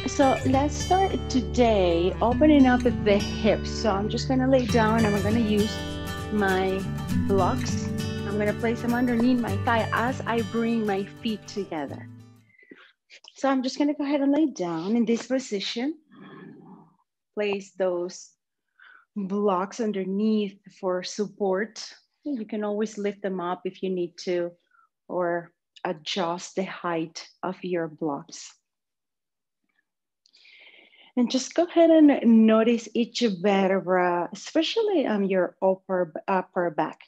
So let's start today opening up the hips. So I'm just going to lay down and I'm going to use my blocks. I'm going to place them underneath my thigh as I bring my feet together. So I'm just going to go ahead and lay down in this position. Place those blocks underneath for support. You can always lift them up if you need to, or adjust the height of your blocks. And just go ahead and notice each vertebra, especially your upper back,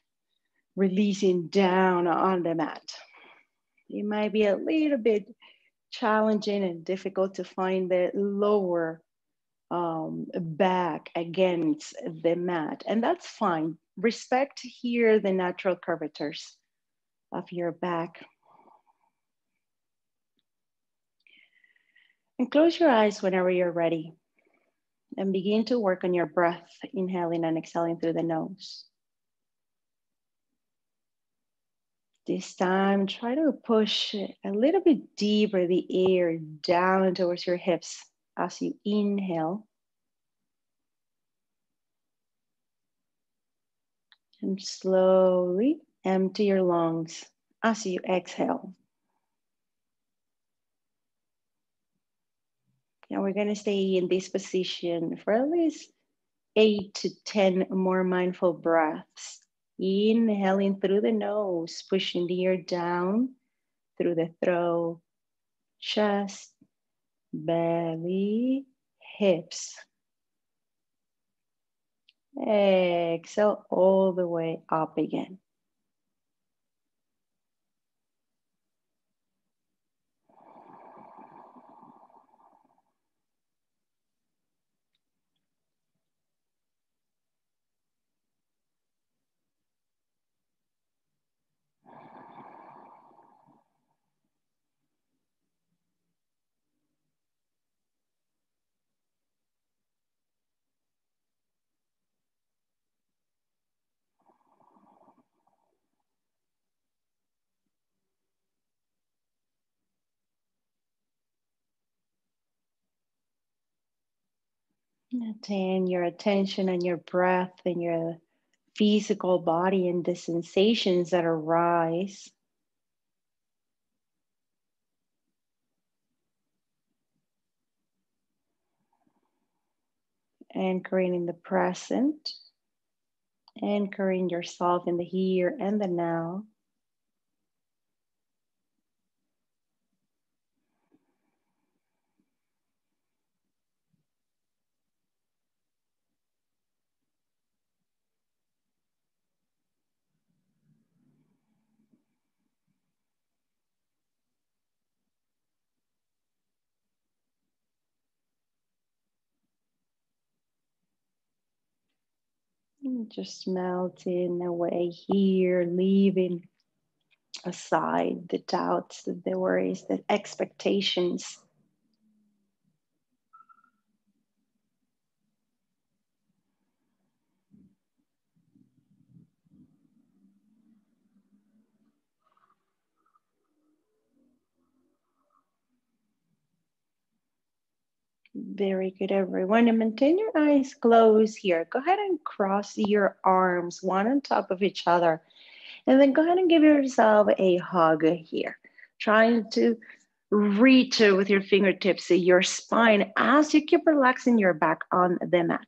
releasing down on the mat. It might be a little bit challenging and difficult to find the lower back against the mat, and that's fine. Respect here the natural curvatures of your back. And close your eyes whenever you're ready. And begin to work on your breath, inhaling and exhaling through the nose. This time, try to push a little bit deeper the air down towards your hips as you inhale. And slowly empty your lungs as you exhale. Now we're going to stay in this position for at least 8 to 10 more mindful breaths. Inhaling through the nose, pushing the air down through the throat, chest, belly, hips. Exhale all the way up again. Turn your attention on your breath and your physical body and the sensations that arise. Anchoring in the present, anchoring yourself in the here and the now. Just melting away here, leaving aside the doubts, the worries, the expectations. Very good, everyone. And maintain your eyes closed here. Go ahead and cross your arms one on top of each other. And then go ahead and give yourself a hug here. Trying to reach with your fingertips your spine as you keep relaxing your back on the mat.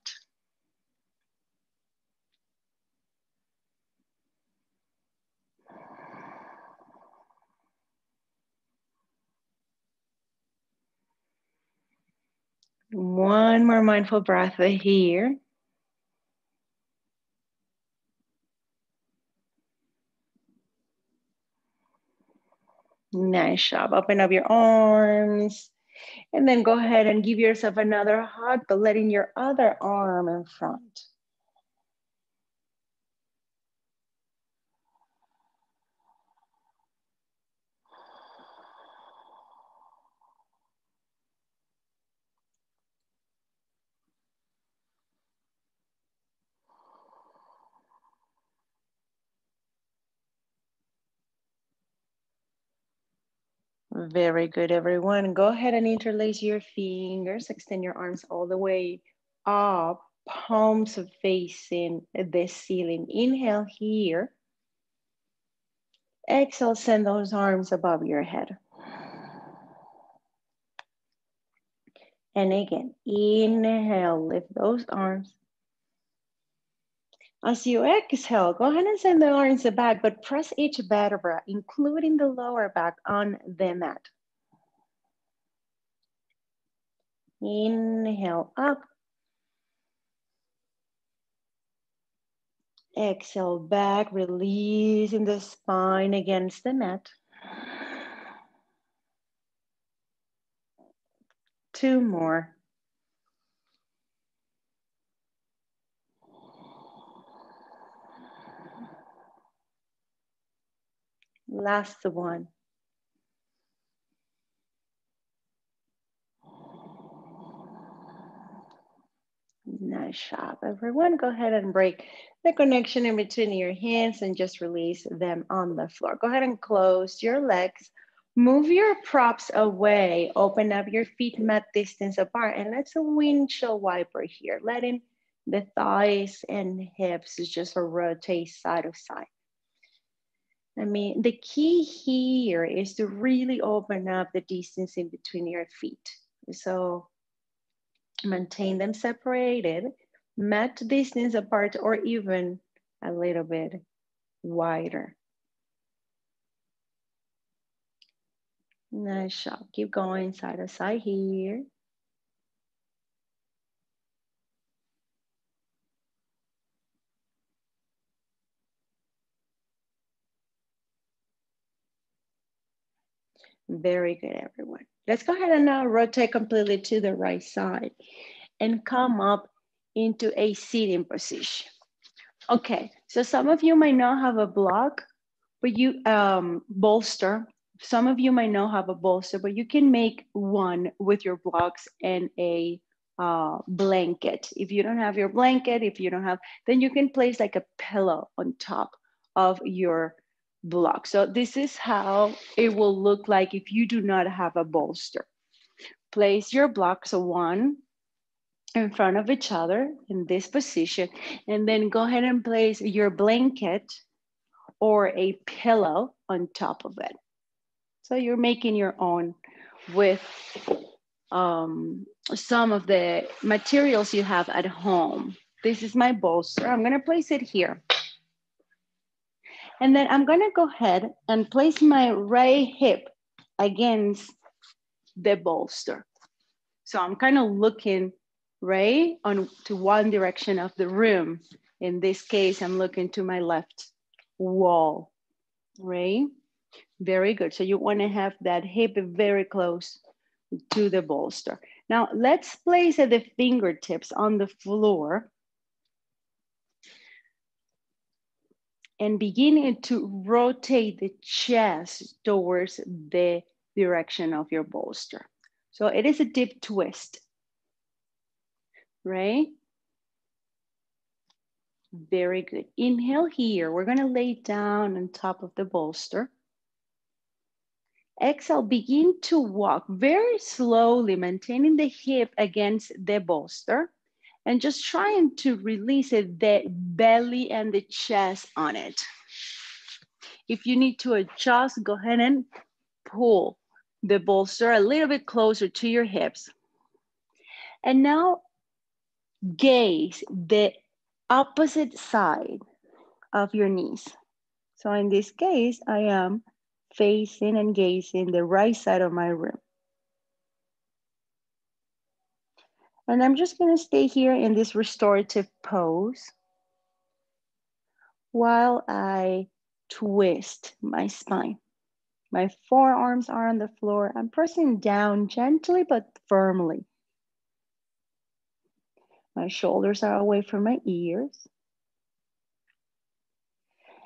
One more mindful breath here. Nice job. Open up your arms. And then go ahead and give yourself another hug, but letting your other arm in front. Very good, everyone. Go ahead and interlace your fingers. Extend your arms all the way up. Palms facing the ceiling. Inhale here. Exhale, send those arms above your head. And again, inhale, lift those arms. As you exhale, go ahead and send the arms back, but press each vertebra, including the lower back, on the mat. Inhale up. Exhale back, releasing the spine against the mat. 2 more. Last one. Nice job, everyone. Go ahead and break the connection in between your hands and just release them on the floor. Go ahead and close your legs. Move your props away. Open up your feet mat distance apart. And let's a windshield wiper here, letting the thighs and hips just rotate side to side. I mean, the key here is to really open up the distance in between your feet. So maintain them separated, mat distance apart, or even a little bit wider. Nice job. Keep going side to side here. Very good, everyone. Let's go ahead and now rotate completely to the right side and come up into a sitting position. Okay, so some of you might not have a block, but you bolster. Some of you might not have a bolster, but you can make one with your blocks and a blanket. If you don't have your blanket, if you don't have, then you can place like a pillow on top of your block. So this is how it will look like if you do not have a bolster. Place your blocks, so one in front of each other in this position, and then go ahead and place your blanket or a pillow on top of it. So you're making your own with some of the materials you have at home. This is my bolster. I'm gonna place it here. And then I'm gonna go ahead and place my right hip against the bolster. So I'm kind of looking right on to one direction of the room. In this case, I'm looking to my left wall, right? Very good. So you want to have that hip very close to the bolster. Now let's place the fingertips on the floor and beginning to rotate the chest towards the direction of your bolster. So it is a deep twist, right? Very good. Inhale here. We're gonna lay down on top of the bolster. Exhale, begin to walk very slowly, maintaining the hip against the bolster and just trying to release it, the belly and the chest on it. If you need to adjust, go ahead and pull the bolster a little bit closer to your hips. And now gaze the opposite side of your knees. So in this case, I am facing and gazing the right side of my room. And I'm just gonna stay here in this restorative pose while I twist my spine. My forearms are on the floor. I'm pressing down gently but firmly. My shoulders are away from my ears.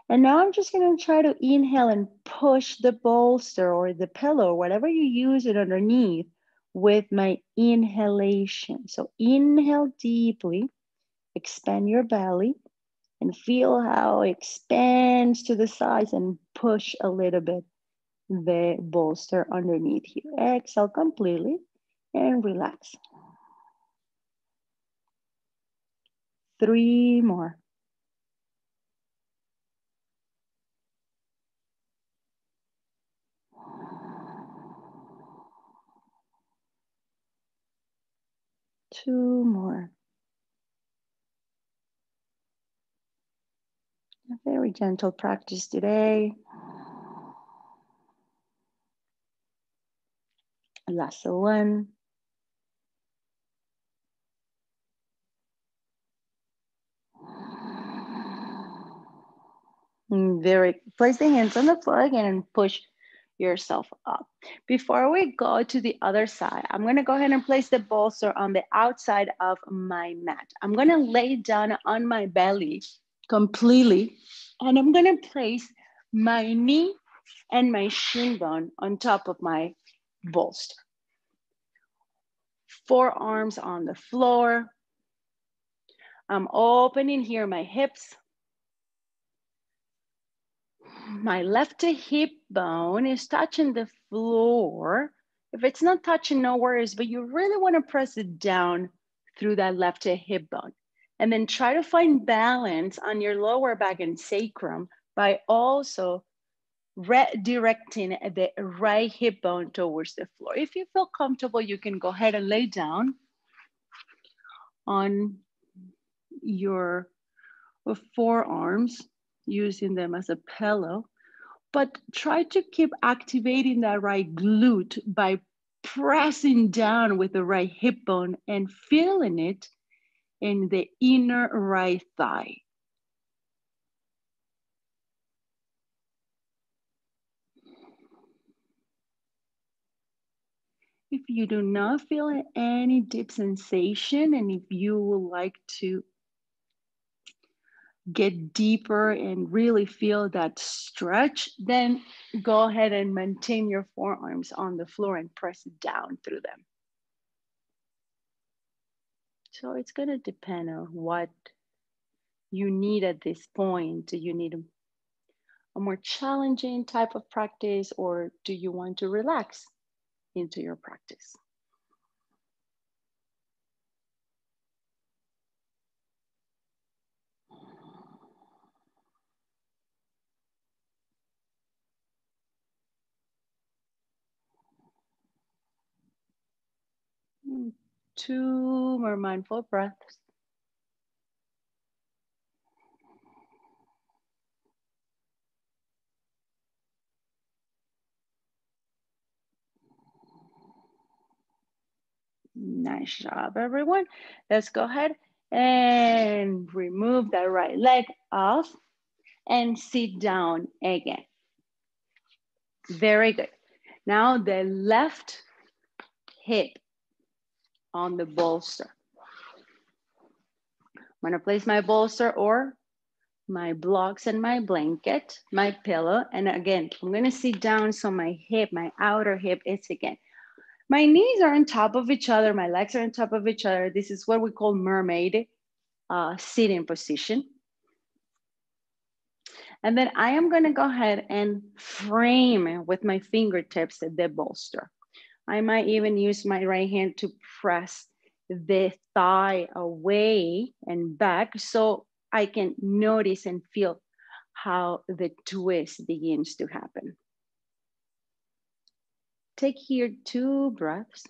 And now I'm just gonna try to inhale and push the bolster or the pillow, whatever you use it underneath, with my inhalation. So inhale deeply, expand your belly, and feel how it expands to the sides and push a little bit the bolster underneath here. Exhale completely and relax. 3 more. 2 more. A very gentle practice today. Last one. Very, place the hands on the floor again and push yourself up. Before we go to the other side, I'm gonna go ahead and place the bolster on the outside of my mat. I'm gonna lay down on my belly completely, and I'm gonna place my knee and my shin bone on top of my bolster. Forearms on the floor. I'm opening here my hips. My left hip bone is touching the floor. If it's not touching, no worries, but you really want to press it down through that left hip bone. And then try to find balance on your lower back and sacrum by also redirecting the right hip bone towards the floor. If you feel comfortable, you can go ahead and lay down on your forearms, using them as a pillow. But try to keep activating that right glute by pressing down with the right hip bone and feeling it in the inner right thigh. If you do not feel any deep sensation, and if you would like to get deeper and really feel that stretch, then go ahead and maintain your forearms on the floor and press down through them. So it's going to depend on what you need at this point. Do you need a more challenging type of practice, or do you want to relax into your practice? Two more mindful breaths. Nice job, everyone. Let's go ahead and remove that right leg off and sit down again. Very good. Now the left hip on the bolster. I'm gonna place my bolster or my blocks and my blanket, my pillow. And again, I'm gonna sit down so my hip, my outer hip is again. My knees are on top of each other, my legs are on top of each other. This is what we call mermaid sitting position. And then I am gonna go ahead and frame with my fingertips the bolster. I might even use my right hand to press the thigh away and back so I can notice and feel how the twist begins to happen. Take here 2 breaths.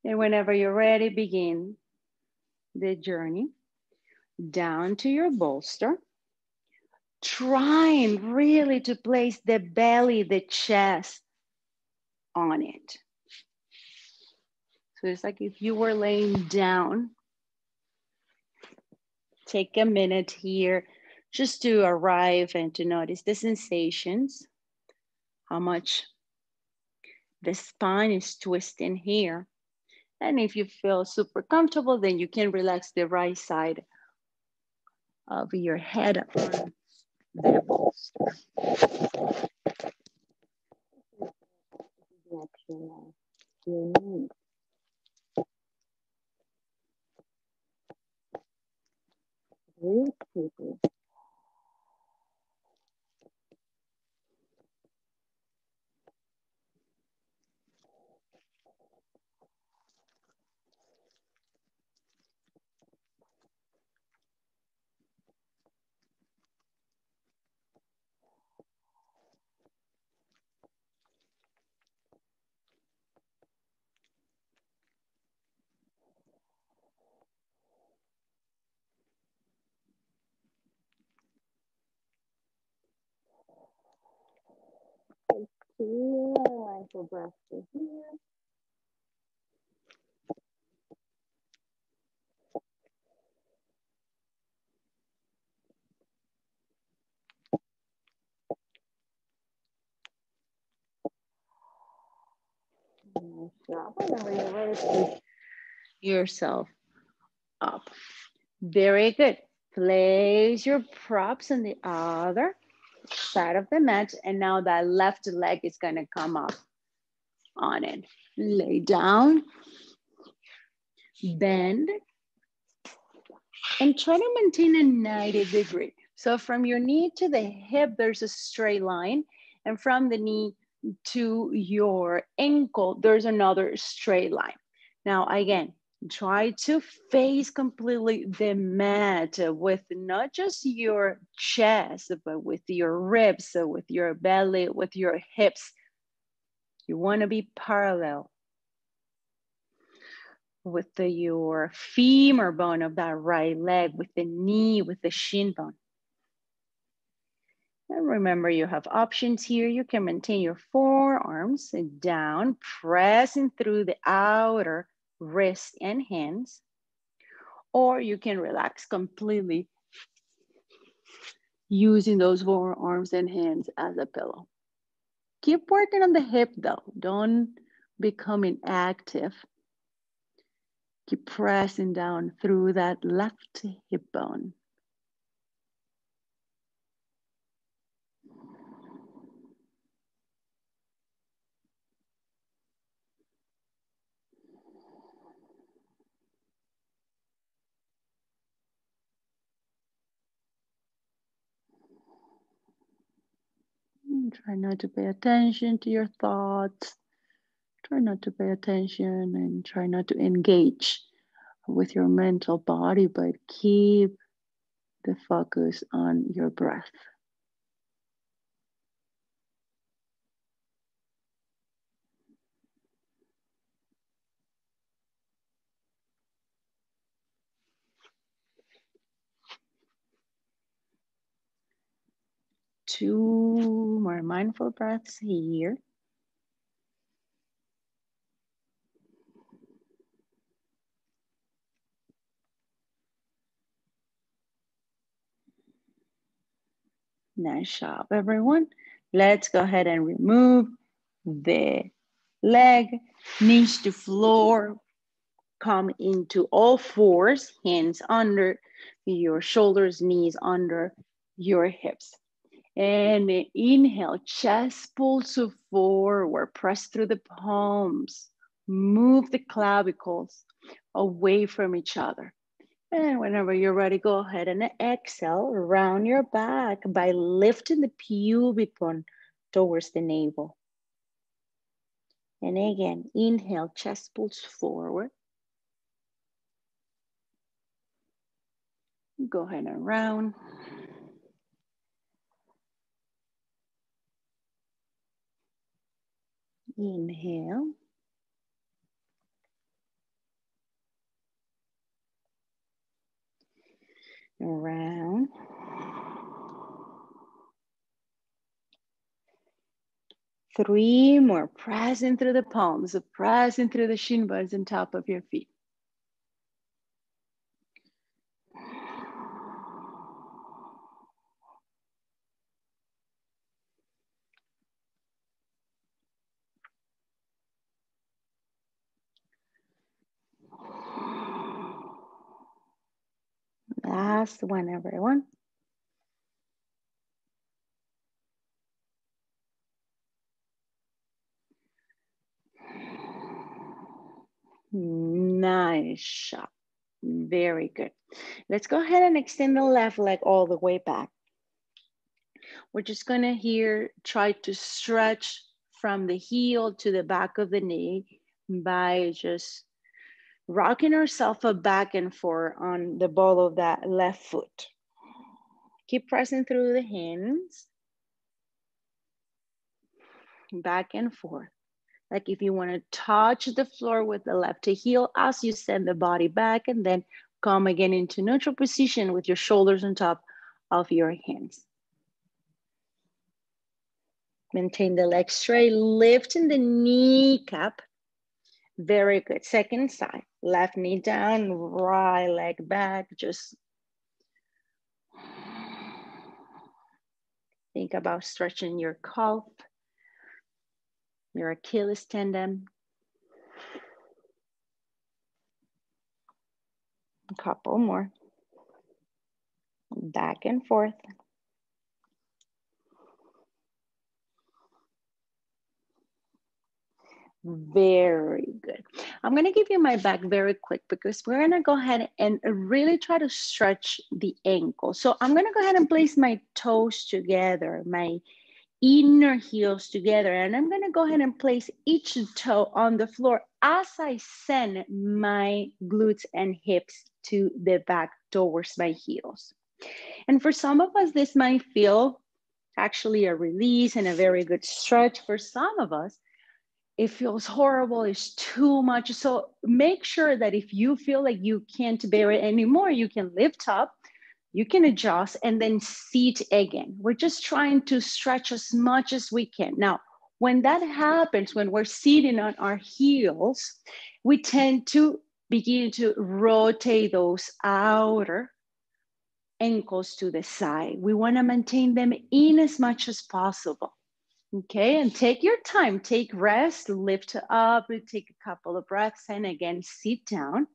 And whenever you're ready, begin the journey down to your bolster. Trying really to place the belly, the chest on it. So it's like if you were laying down. Take a minute here just to arrive and to notice the sensations, how much the spine is twisting here. And if you feel super comfortable, then you can relax the right side of your head on the bolster. Your knee. Breathe deeply. Two mindful breaths in here. Nice job. Whenever you're ready, push yourself up. Very good. Place your props on the other side of the mat, and now that left leg is gonna come up on it. Lay down, bend, and try to maintain a 90-degree. So from your knee to the hip, there's a straight line, and from the knee to your ankle, there's another straight line. Now, again, try to face completely the mat with not just your chest, but with your ribs, with your belly, with your hips. You want to be parallel with your femur bone of that right leg, with the knee, with the shin bone. And remember, you have options here. You can maintain your forearms down, pressing through the outer wrist and hands, or you can relax completely using those forearms and hands as a pillow. Keep working on the hip though. Don't become inactive. Keep pressing down through that left hip bone. Try not to pay attention to your thoughts. Try not to pay attention and try not to engage with your mental body, but keep the focus on your breath. Two more mindful breaths here. Nice job, everyone. Let's go ahead and remove the leg, knees to floor, come into all fours, hands under your shoulders, knees under your hips. And inhale, chest pulls forward, press through the palms, move the clavicles away from each other. And whenever you're ready, go ahead and exhale, round your back by lifting the pubic bone towards the navel. And again, inhale, chest pulls forward. Go ahead and round. Inhale. Round. Three more, pressing through the palms, pressing through the shin bones and top of your feet. Last one, everyone. Nice job. Very good. Let's go ahead and extend the left leg all the way back. We're just gonna here try to stretch from the heel to the back of the knee by just rocking ourselves back and forth on the ball of that left foot. Keep pressing through the hands, back and forth. Like if you want to touch the floor with the left heel as you send the body back, and then come again into neutral position with your shoulders on top of your hands. Maintain the leg straight, lifting the kneecap. Very good. Second side, left knee down, right leg back. Just think about stretching your calf, your Achilles tendon. A couple more. Back and forth. Very good. I'm gonna give you my back very quick because we're gonna go ahead and really try to stretch the ankle. So I'm gonna go ahead and place my toes together, my inner heels together, and I'm gonna go ahead and place each toe on the floor as I send my glutes and hips to the back towards my heels. And for some of us, this might feel actually a release and a very good stretch. For some of us, it feels horrible, it's too much. So make sure that if you feel like you can't bear it anymore, you can lift up, you can adjust, and then seat again. We're just trying to stretch as much as we can. Now, when that happens, when we're sitting on our heels, we tend to begin to rotate those outer ankles to the side. We want to maintain them in as much as possible. Okay, and take your time, take rest, lift up, take a couple of breaths, and again, sit down.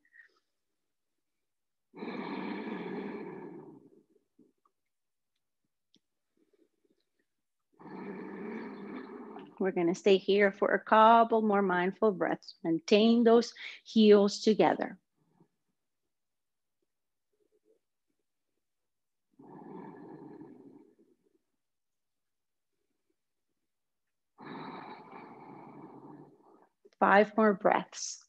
We're gonna stay here for a couple more mindful breaths. Maintain those heels together. Five more breaths.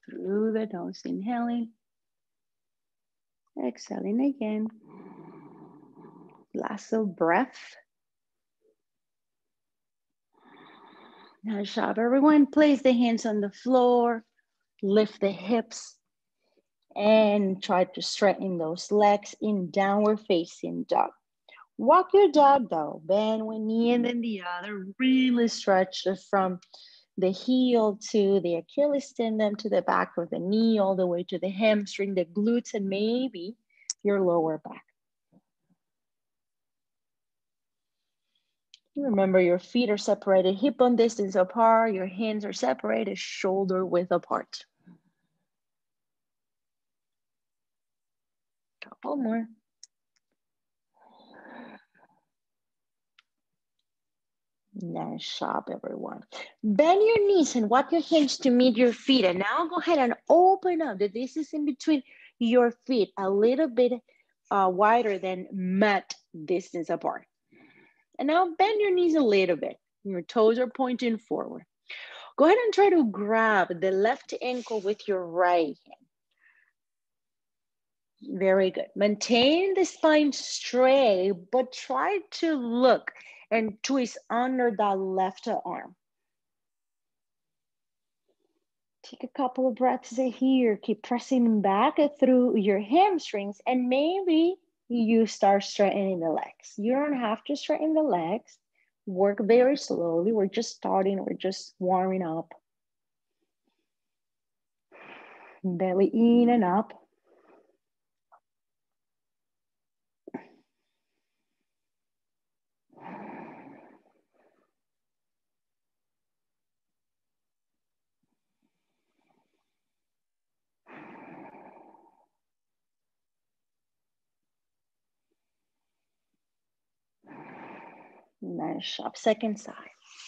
Through the nose, inhaling. Exhaling again. Last breath. Nice job, everyone. Place the hands on the floor. Lift the hips. And try to straighten those legs in downward facing dog. Walk your dog though. Bend one knee and then the other. Really stretch from the heel to the Achilles tendon, to the back of the knee, all the way to the hamstring, the glutes, and maybe your lower back. Remember, your feet are separated hip bone distance apart. Your hands are separated shoulder width apart. Couple more. Nice job, everyone. Bend your knees and walk your hands to meet your feet. And now go ahead and open up the distance in between your feet a little bit wider than mat distance apart. And now bend your knees a little bit. Your toes are pointing forward. Go ahead and try to grab the left ankle with your right hand. Very good. Maintain the spine straight, but try to look and twist under that left arm. Take a couple of breaths here. Keep pressing back through your hamstrings, and maybe you start straightening the legs. You don't have to straighten the legs. Work very slowly. We're just starting. We're just warming up. Belly in and up. Nice job. Second side.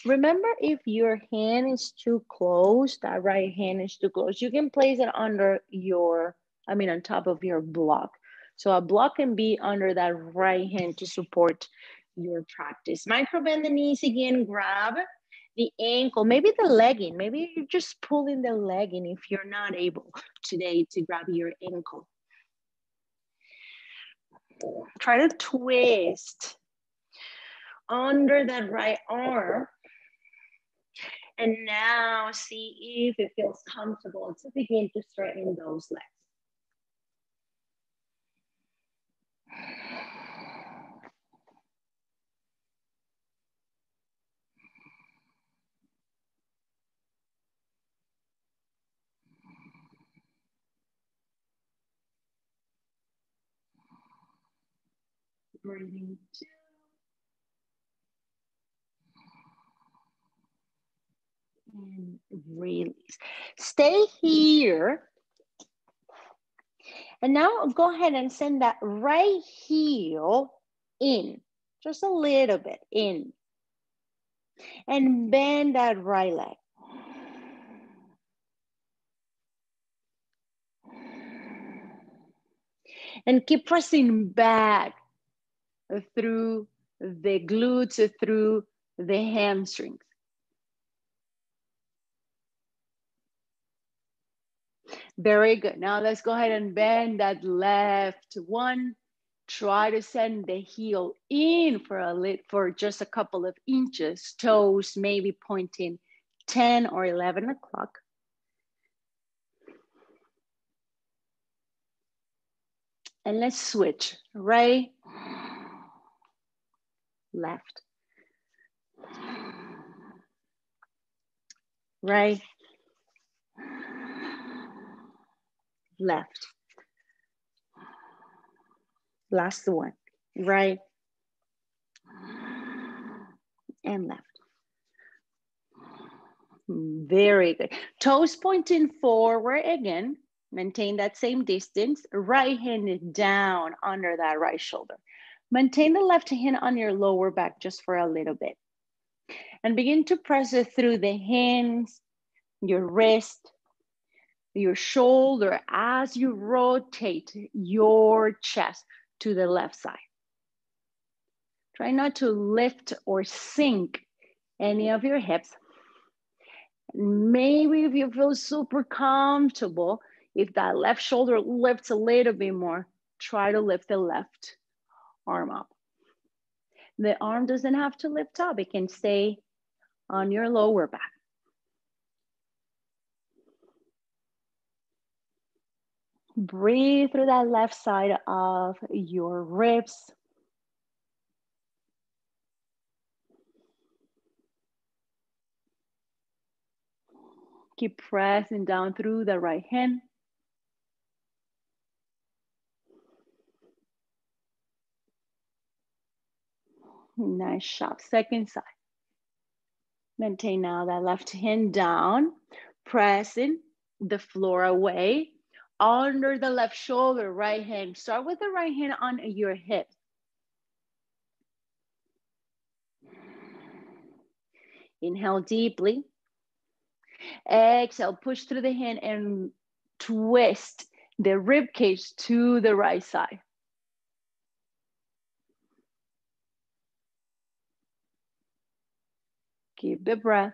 Remember, if your hand is too close, that right hand is too close, you can place it under your, on top of your block. So a block can be under that right hand to support your practice. Micro bend the knees again, grab the ankle, maybe the legging, maybe you're just pulling the legging if you're not able today to grab your ankle. Try to twist under that right arm. And now see if it feels comfortable to begin to straighten those legs. Breathing 2. And release. Stay here. And now go ahead and send that right heel in. Just a little bit in. And bend that right leg. And keep pressing back through the glutes, through the hamstrings. Very good. Now let's go ahead and bend that left one. Try to send the heel in for just a couple of inches. Toes maybe pointing 10 or 11 o'clock. And let's switch. Right, left. Right, left. Last one. Right and left. Very good. Toes pointing forward again. Maintain that same distance. Right hand down under that right shoulder. Maintain the left hand on your lower back just for a little bit. And begin to press it through the hands, your wrist, your shoulder as you rotate your chest to the left side. Try not to lift or sink any of your hips. Maybe if you feel super comfortable, if that left shoulder lifts a little bit more, try to lift the left arm up. The arm doesn't have to lift up. It can stay on your lower back. Breathe through that left side of your ribs. Keep pressing down through the right hand. Nice job. Second side. Maintain now that left hand down, pressing the floor away. Under the left shoulder, right hand. Start with the right hand on your hip. Inhale deeply. Exhale, push through the hand and twist the rib cage to the right side. Keep the breath.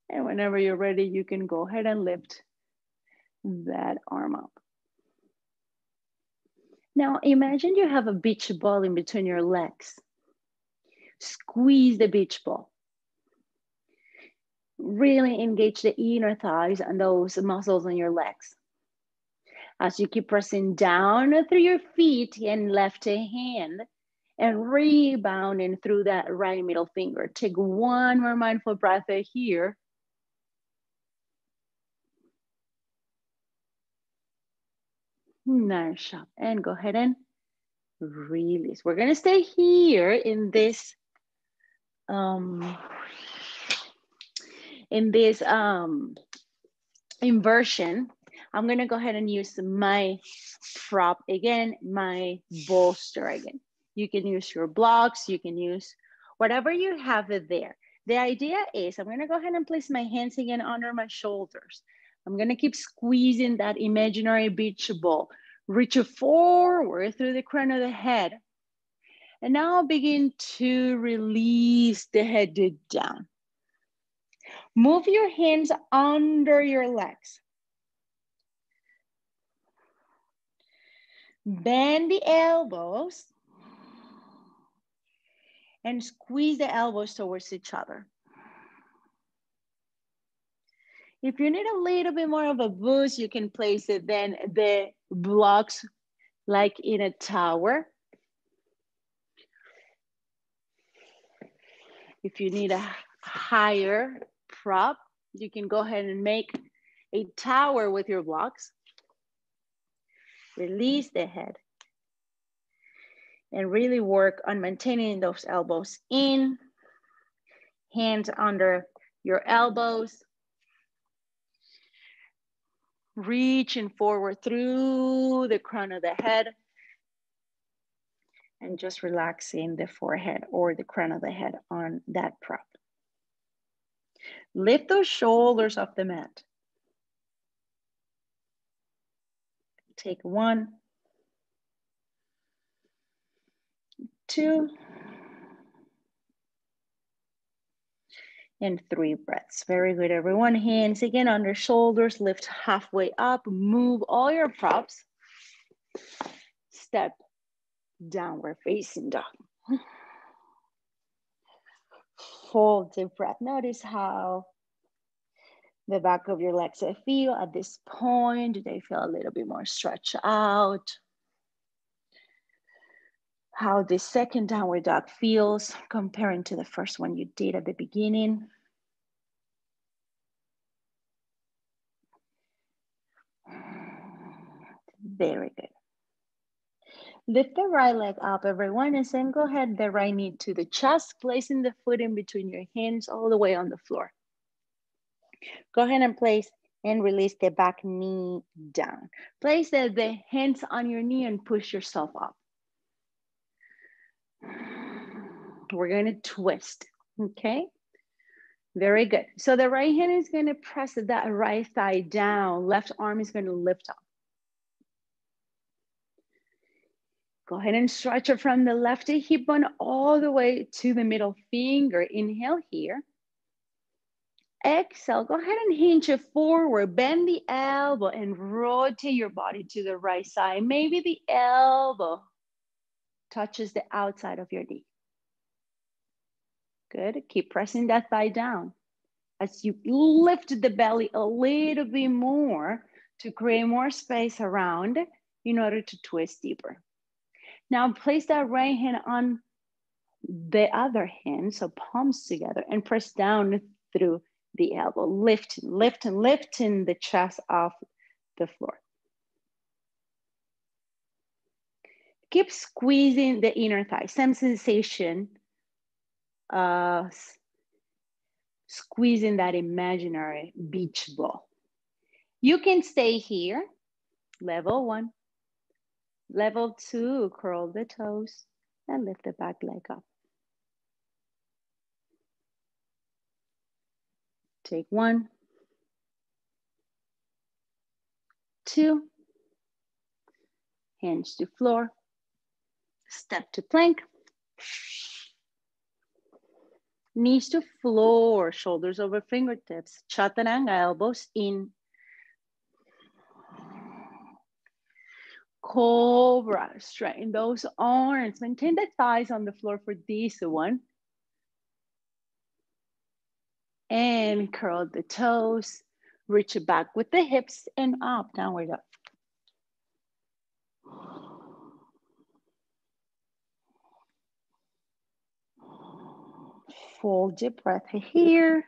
And whenever you're ready, you can go ahead and lift that arm up. Now imagine you have a beach ball in between your legs. Squeeze the beach ball. Really engage the inner thighs and those muscles in your legs. As you keep pressing down through your feet and left hand and rebounding through that right middle finger. Take one more mindful breath here. Nice job. And go ahead and release. We're going to stay here in this inversion. I'm gonna go ahead and use my prop again, my bolster again. You can use your blocks, you can use whatever you have there. The idea is I'm gonna go ahead and place my hands again under my shoulders. I'm gonna keep squeezing that imaginary beach ball. Reach it forward through the crown of the head. And now begin to release the head down. Move your hands under your legs. Bend the elbows and squeeze the elbows towards each other. If you need a little bit more of a boost, you can place it then the blocks like in a tower. If you need a higher prop, you can go ahead and make a tower with your blocks. Release the head and really work on maintaining those elbows in, hands under your elbows, reaching forward through the crown of the head and just relaxing the forehead or the crown of the head on that prop. Lift those shoulders off the mat. Take 1, 2, and 3 breaths. Very good, everyone. Hands again under shoulders, lift halfway up, move all your props. Step downward facing dog. Full deep breath. Notice how the back of your legs feel at this point. Do they feel a little bit more stretched out? How the second downward dog feels comparing to the first one you did at the beginning. Very good. Lift the right leg up, everyone, and then go ahead, the right knee to the chest, placing the foot in between your hands all the way on the floor. Go ahead and place and release the back knee down. Place the hands on your knee and push yourself up. We're gonna twist, okay? Very good. So the right hand is gonna press that right thigh down. Left arm is gonna lift up. Go ahead and stretch it from the left hip bone all the way to the middle finger. Inhale here. Exhale, go ahead and hinge it forward. Bend the elbow and rotate your body to the right side. Maybe the elbow touches the outside of your knee. Good, keep pressing that thigh down. As you lift the belly a little bit more to create more space around in order to twist deeper. Now place that right hand on the other hand, so palms together, and press down through the elbow. Lifting the chest off the floor. Keep squeezing the inner thigh. Same sensation, squeezing that imaginary beach ball. You can stay here, level 1. Level 2, curl the toes and lift the back leg up. Take 1, 2, hands to floor, step to plank, knees to floor, shoulders over fingertips, chaturanga, elbows in. Cobra, straighten those arms, maintain the thighs on the floor for this one. And curl the toes, reach it back with the hips and up, downward dog. Full deep breath here.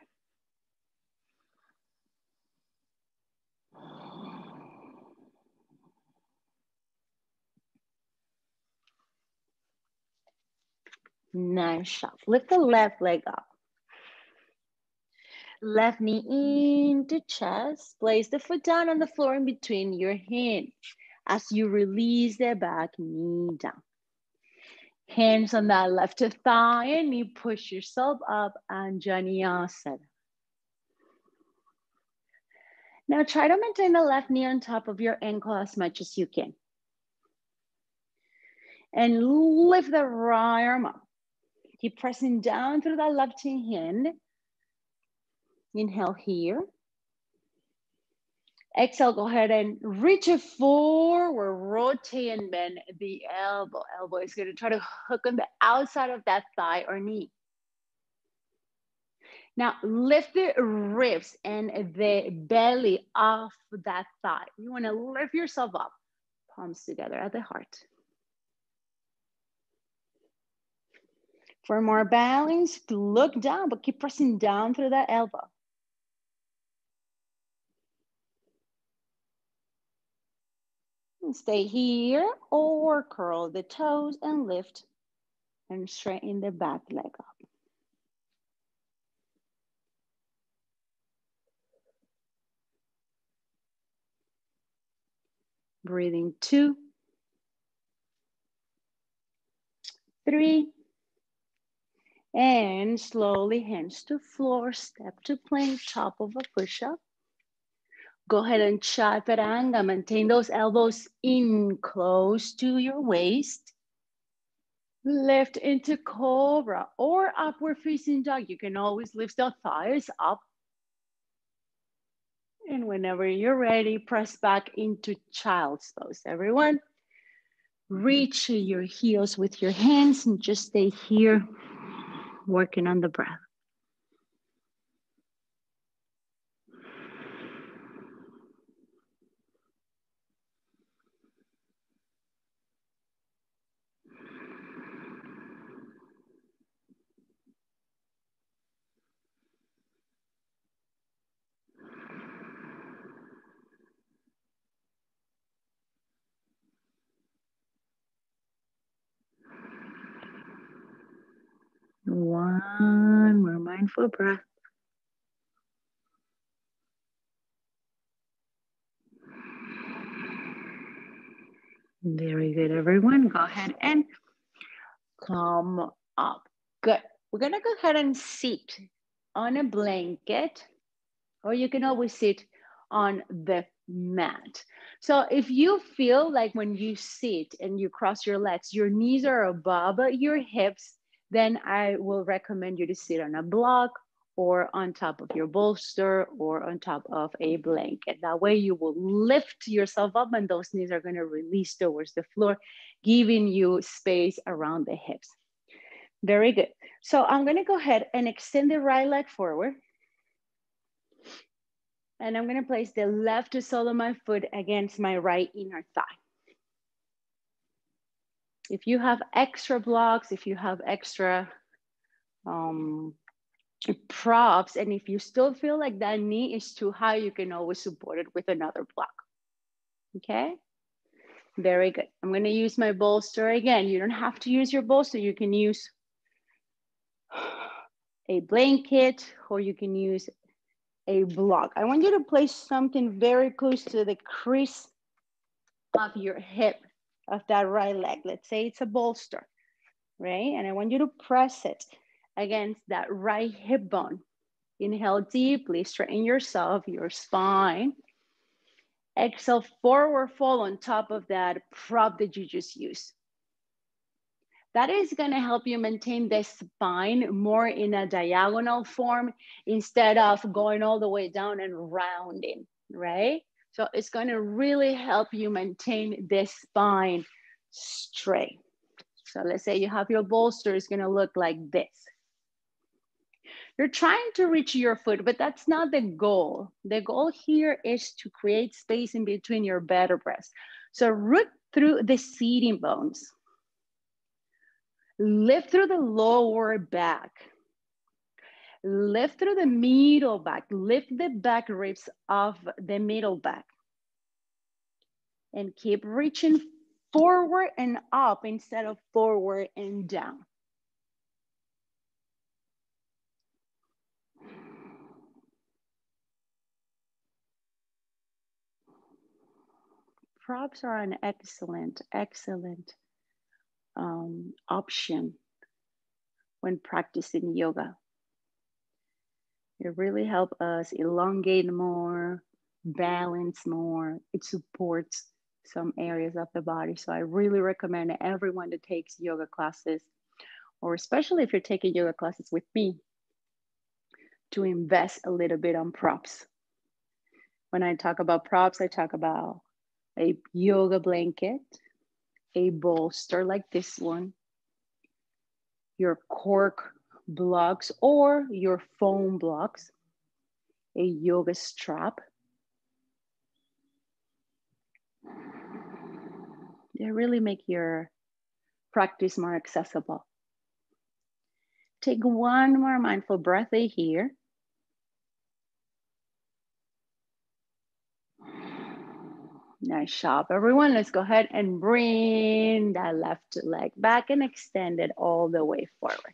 Nice shot. Lift the left leg up. Left knee into chest. Place the foot down on the floor in between your hands as you release the back knee down. Hands on that left thigh and you push yourself up, Anjaneyasana. Now try to maintain the left knee on top of your ankle as much as you can. And lift the right arm up. Keep pressing down through that left hand. Inhale here. Exhale, go ahead and reach it forward, rotate and bend the elbow. Elbow is going to try to hook on the outside of that thigh or knee. Now lift the ribs and the belly off that thigh. You want to lift yourself up, palms together at the heart. For more balance, look down, but keep pressing down through that elbow. And stay here or curl the toes and lift and straighten the back leg up. Breathing 2, 3, and slowly hands to floor, step to plank, top of a push-up. Go ahead and chaturanga, maintain those elbows in close to your waist. Lift into cobra or upward facing dog. You can always lift the thighs up. And whenever you're ready, press back into child's pose. Everyone, reach your heels with your hands and just stay here, working on the breath. One more mindful breath. Very good, everyone. Go ahead and come up. Good. We're gonna go ahead and sit on a blanket, or you can always sit on the mat. So if you feel like when you sit and you cross your legs, your knees are above your hips, then I will recommend you to sit on a block or on top of your bolster or on top of a blanket. That way you will lift yourself up and those knees are gonna release towards the floor, giving you space around the hips. Very good. So I'm gonna go ahead and extend the right leg forward. And I'm gonna place the left sole of my foot against my right inner thigh. If you have extra blocks, if you have extra props, and if you still feel like that knee is too high, you can always support it with another block, okay? Very good. I'm gonna use my bolster again. You don't have to use your bolster. You can use a blanket or you can use a block. I want you to place something very close to the crease of your hip of that right leg. Let's say it's a bolster, right? And I want you to press it against that right hip bone. Inhale deeply, straighten yourself, your spine. Exhale, forward fold on top of that prop that you just used. That is gonna help you maintain the spine more in a diagonal form instead of going all the way down and rounding, right? So it's gonna really help you maintain the spine straight. So let's say you have your bolster, it's gonna look like this. You're trying to reach your foot, but that's not the goal. The goal here is to create space in between your vertebrae. So root through the seating bones. Lift through the lower back. Lift through the middle back. Lift the back ribs of the middle back. And keep reaching forward and up instead of forward and down. props are an excellent option when practicing yoga. It really helps us elongate more, balance more. It supports some areas of the body. So I really recommend everyone that takes yoga classes, or especially if you're taking yoga classes with me, to invest a little bit on props. When I talk about props, I talk about a yoga blanket, a bolster like this one, your cork blocks or your foam blocks, a yoga strap. They really make your practice more accessible. Take one more mindful breath in here. Nice job, everyone. Let's go ahead and bring that left leg back and extend it all the way forward.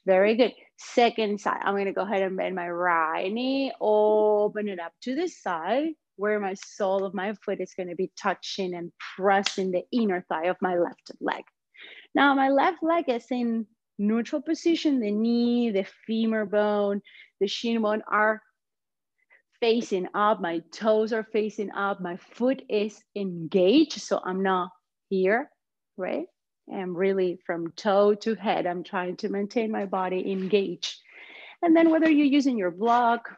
Very good. Second side, I'm gonna go ahead and bend my right knee, open it up to the side where my sole of my foot is gonna be touching and pressing the inner thigh of my left leg. Now my left leg is in neutral position. The knee, the femur bone, the shin bone are facing up, my toes are facing up, my foot is engaged, so I'm not here, right? And really from toe to head, I'm trying to maintain my body engaged. And then whether you're using your block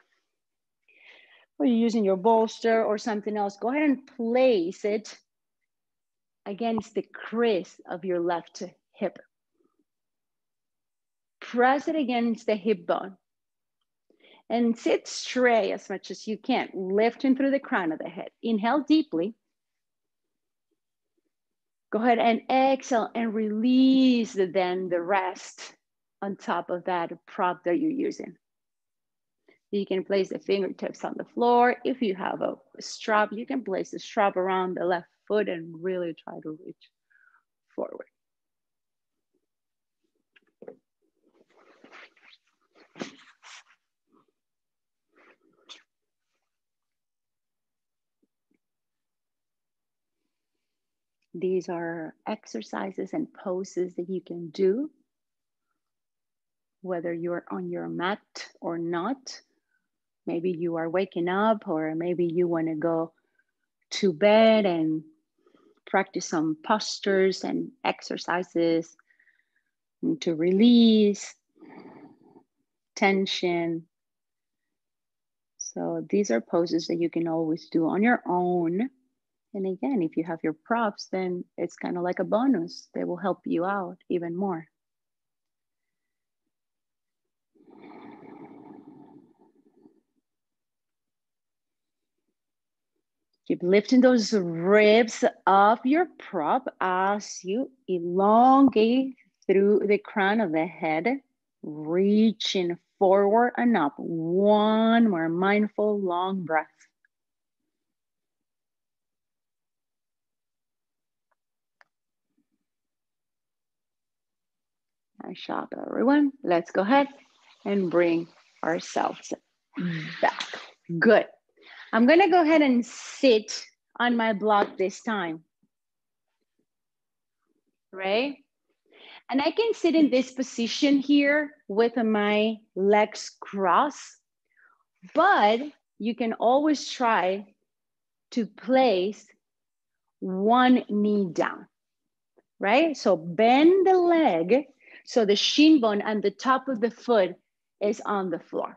or you're using your bolster or something else, go ahead and place it against the crease of your left hip. Press it against the hip bone. And sit straight as much as you can, lifting through the crown of the head. Inhale deeply. Go ahead and exhale and release then the rest on top of that prop that you're using. You can place the fingertips on the floor. If you have a strap, you can place the strap around the left foot and really try to reach forward. These are exercises and poses that you can do, whether you're on your mat or not. Maybe you are waking up, or maybe you want to go to bed and practice some postures and exercises to release tension. So these are poses that you can always do on your own. And again, if you have your props, then it's kind of like a bonus. They will help you out even more. Keep lifting those ribs of your prop as you elongate through the crown of the head, reaching forward and up. One more mindful long breath. Nice job, everyone. Let's go ahead and bring ourselves back. Good. I'm gonna go ahead and sit on my block this time, right? And I can sit in this position here with my legs crossed, but you can always try to place one knee down, right? So bend the leg so the shin bone and the top of the foot is on the floor.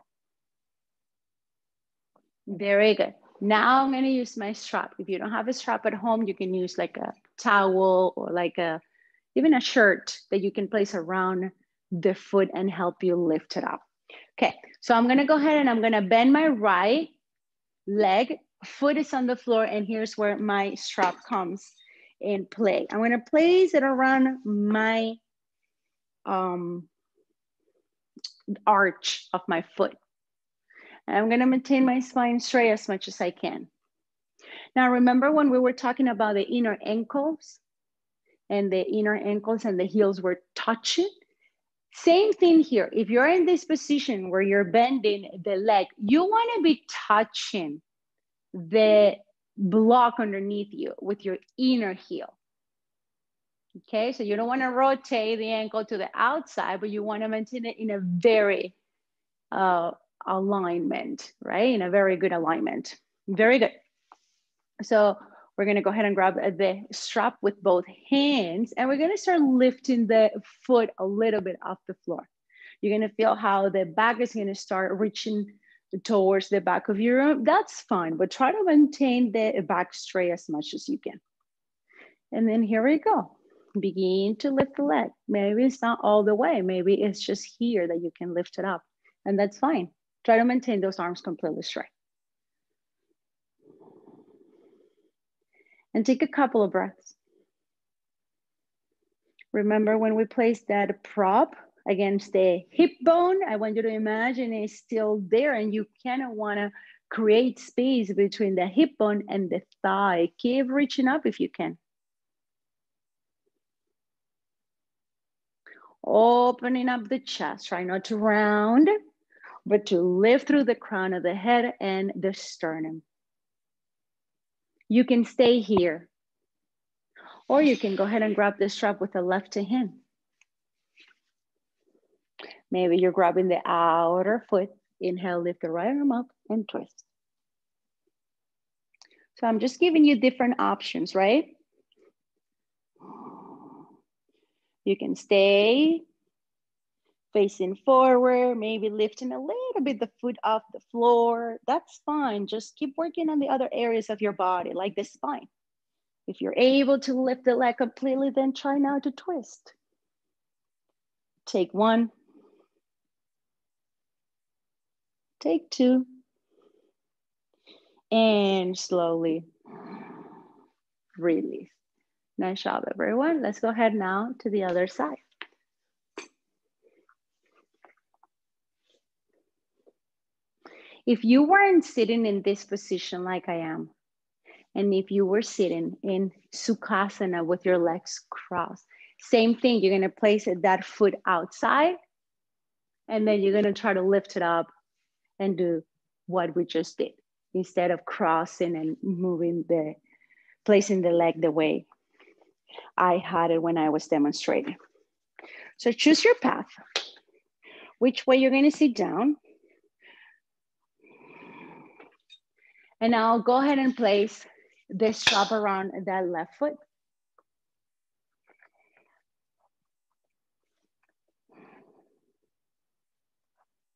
Very good. Now I'm gonna use my strap. If you don't have a strap at home, you can use like a towel or like even a shirt that you can place around the foot and help you lift it up. Okay, so I'm gonna go ahead and I'm gonna bend my right leg, foot is on the floor, and here's where my strap comes in play. I'm gonna place it around my arch of my foot. And I'm gonna maintain my spine straight as much as I can. Now, remember when we were talking about the inner ankles and the inner ankles and the heels were touching? Same thing here. If you're in this position where you're bending the leg, you wanna be touching the block underneath you with your inner heel. Okay, so you don't want to rotate the ankle to the outside, but you want to maintain it in a very alignment, right? In a very good alignment. Very good. So we're going to go ahead and grab the strap with both hands, and we're going to start lifting the foot a little bit off the floor. You're going to feel how the back is going to start reaching towards the back of your arm. That's fine, but try to maintain the back straight as much as you can. And then here we go. Begin to lift the leg. Maybe it's not all the way. Maybe it's just here that you can lift it up, and that's fine. Try to maintain those arms completely straight. And take a couple of breaths. Remember when we place that prop against the hip bone, I want you to imagine it's still there, and you kind of want to create space between the hip bone and the thigh. Keep reaching up if you can. Opening up the chest, try not to round, but to lift through the crown of the head and the sternum. You can stay here, or you can go ahead and grab the strap with the left hand. Maybe you're grabbing the outer foot. Inhale, lift the right arm up and twist. So I'm just giving you different options, right? You can stay facing forward, maybe lifting a little bit the foot off the floor. That's fine. Just keep working on the other areas of your body, like the spine. If you're able to lift the leg completely, then try now to twist. Take one. Take two. And slowly release. Nice job, everyone. Let's go ahead now to the other side. If you weren't sitting in this position like I am, and if you were sitting in Sukhasana with your legs crossed, same thing, you're gonna place that foot outside, and then you're gonna try to lift it up and do what we just did, instead of crossing and moving placing the leg the way I had it when I was demonstrating. So choose your path. Which way you're gonna sit down. And now go ahead and place the strap around that left foot.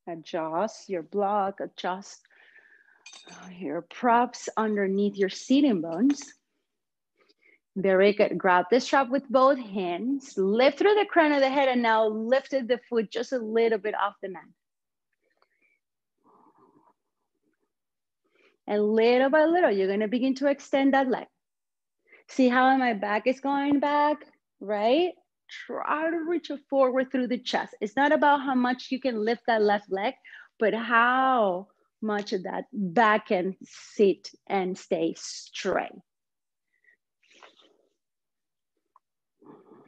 Adjust your block, adjust your props underneath your sitting bones. Very good. Grab the strap with both hands, lift through the crown of the head, and now lifted the foot just a little bit off the mat. And little by little, you're gonna begin to extend that leg. See how my back is going back, right? Try to reach it forward through the chest. It's not about how much you can lift that left leg, but how much of that back can sit and stay straight.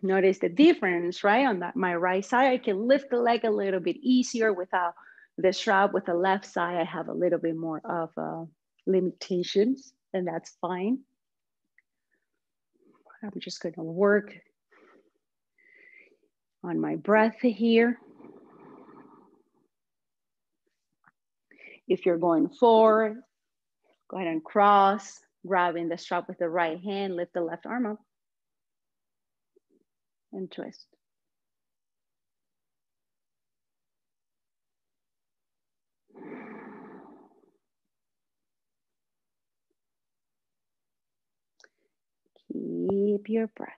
Notice the difference, right? On my right side, I can lift the leg a little bit easier without the strap. With the left side, I have a little bit more of limitations, and that's fine. I'm just gonna work on my breath here. If you're going forward, go ahead and cross, grabbing the strap with the right hand, lift the left arm up and twist. Keep your breath.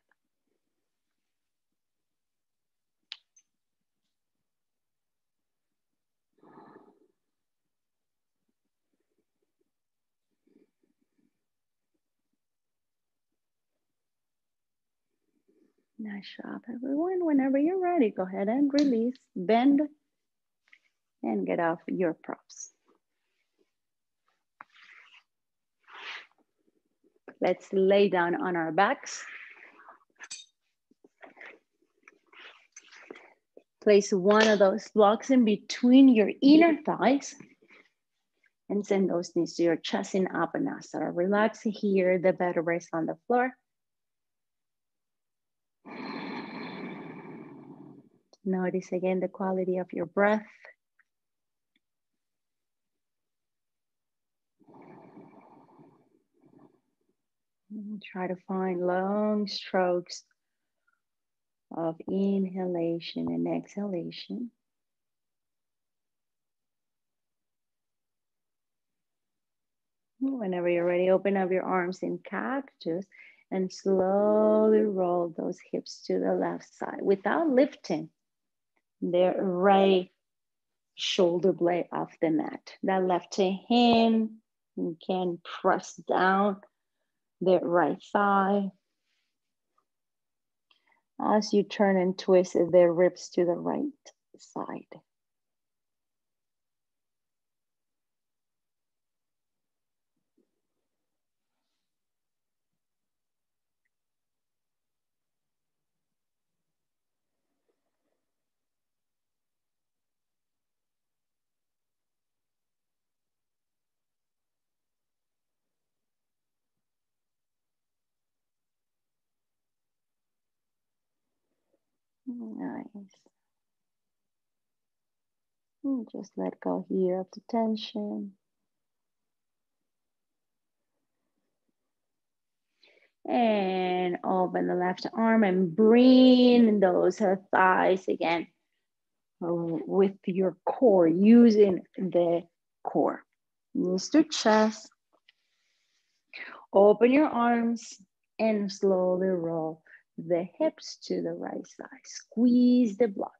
Nice job, everyone. Whenever you're ready, go ahead and release, bend, and get off your props. Let's lay down on our backs. Place one of those blocks in between your inner thighs. And send those knees to your chest in Apanasana. Relax here, the vertebrae on the floor. Notice again the quality of your breath. And try to find long strokes of inhalation and exhalation. Whenever you're ready, open up your arms in cactus and slowly roll those hips to the left side without lifting the right shoulder blade off the mat. That left hand, you can press down the right thigh as you turn and twist the ribs to the right side. Nice. And just let go here of the tension. And open the left arm and bring those thighs again with your core, using the core. Knees to chest. Open your arms and slowly roll the hips to the right side. Squeeze the block.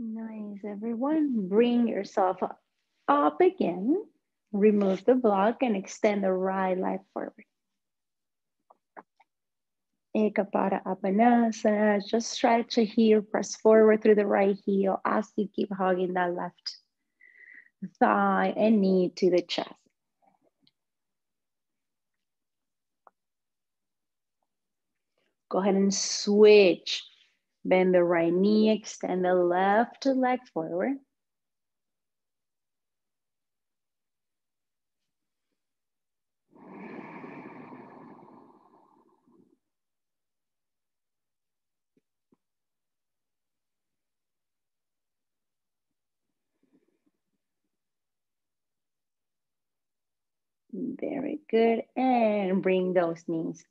Nice, everyone. Bring yourself up again. Remove the block and extend the right leg forward. Ekapada Apanasana. Just stretch here, press forward through the right heel as you keep hugging that left thigh and knee to the chest. Go ahead and switch. Bend the right knee, extend the left leg forward. Very good. And bring those knees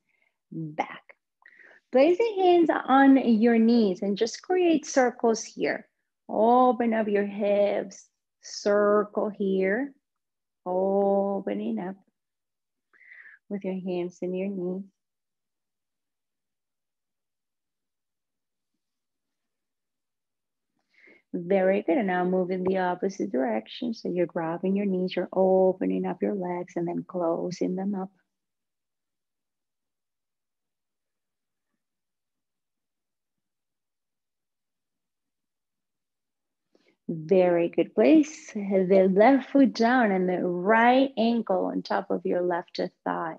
back. Place the hands on your knees and just create circles here. Open up your hips, circle here, opening up with your hands and your knees. Very good. And now move in the opposite direction. So you're grabbing your knees, you're opening up your legs and then closing them up. Very good. Place the left foot down and the right ankle on top of your left thigh.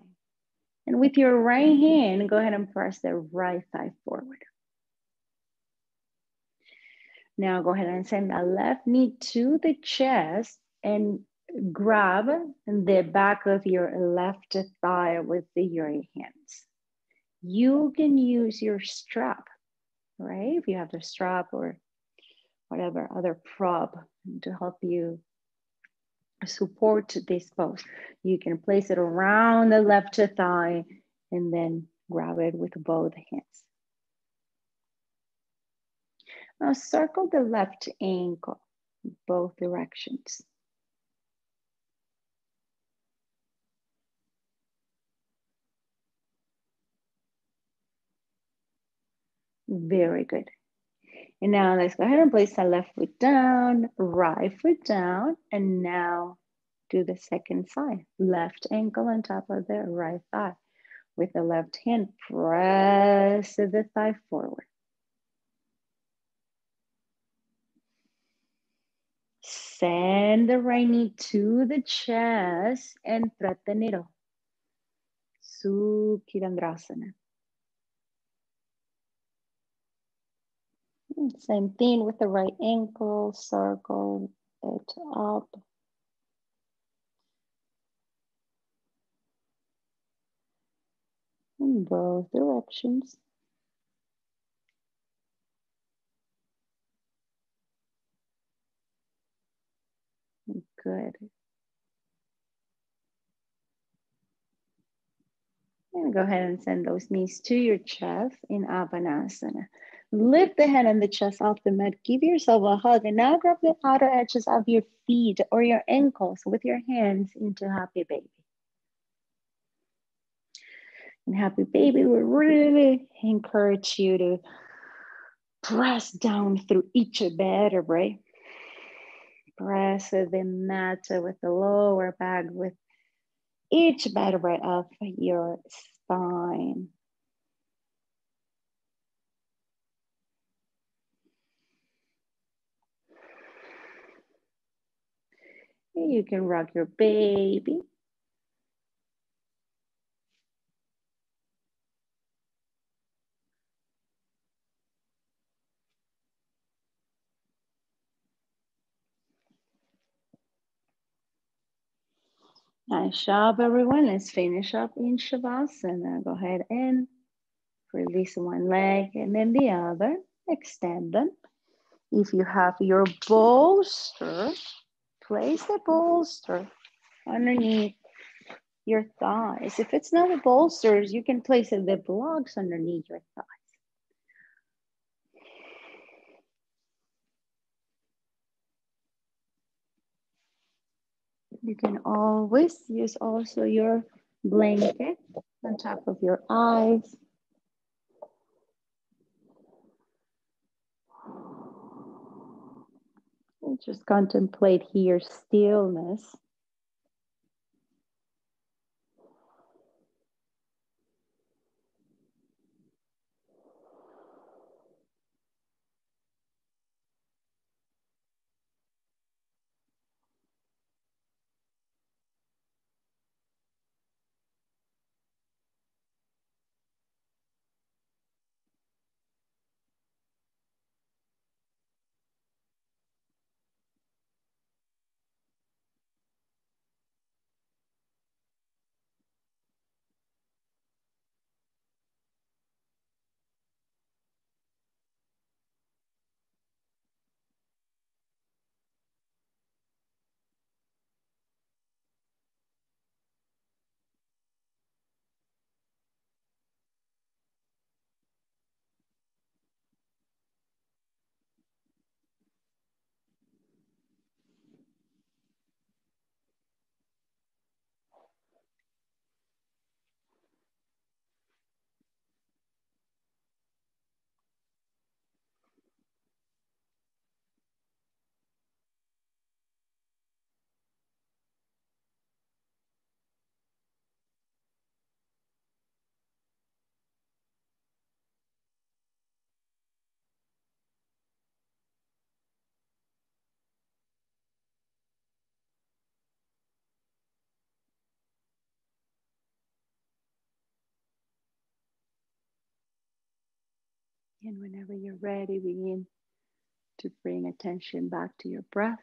And with your right hand, go ahead and press the right thigh forward. Now go ahead and send that left knee to the chest and grab the back of your left thigh with your hands. You can use your strap, right? If you have the strap or whatever other prop to help you support this pose. You can place it around the left thigh and then grab it with both hands. Now circle the left ankle, both directions. Very good. And now let's go ahead and place the left foot down, right foot down, and now do the second side. Left ankle on top of the right thigh. With the left hand, press the thigh forward. Send the right knee to the chest and Trattaniro. Sukhirandrasana. Same thing with the right ankle, circle it up. In both directions. Good. And go ahead and send those knees to your chest in Avanasana. Lift the head and the chest off the mat. Give yourself a hug. And now grab the outer edges of your feet or your ankles with your hands into Happy Baby. In Happy Baby, we really encourage you to press down through each vertebrae. Press the mat with the lower back, with each vertebrae of your spine. You can rock your baby. Nice job, everyone. Let's finish up in Shavasana. Go ahead and release one leg and then the other. Extend them. If you have your bolster, place the bolster underneath your thighs. If it's not the bolsters, you can place the blocks underneath your thighs. You can always use also your blanket on top of your eyes. And just contemplate here stillness. And whenever you're ready, begin to bring attention back to your breath.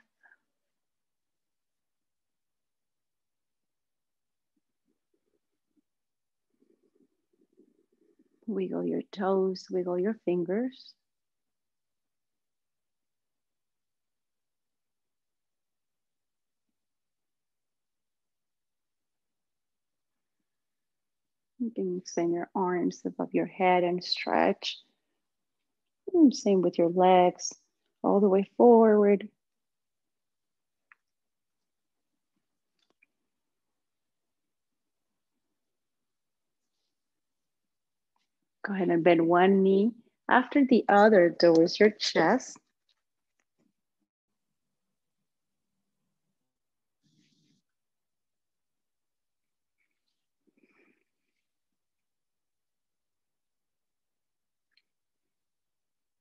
Wiggle your toes, wiggle your fingers. You can extend your arms above your head and stretch. And same with your legs, all the way forward. Go ahead and bend one knee after the other towards your chest.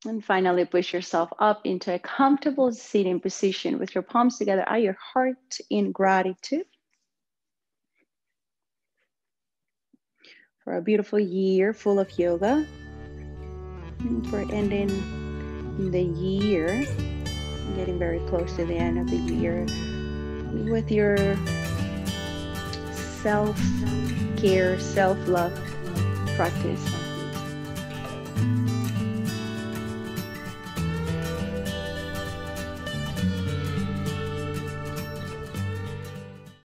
And finally, push yourself up into a comfortable sitting position with your palms together at your heart in gratitude for a beautiful year full of yoga. And for ending the year, getting very close to the end of the year with your self-care, self-love practice.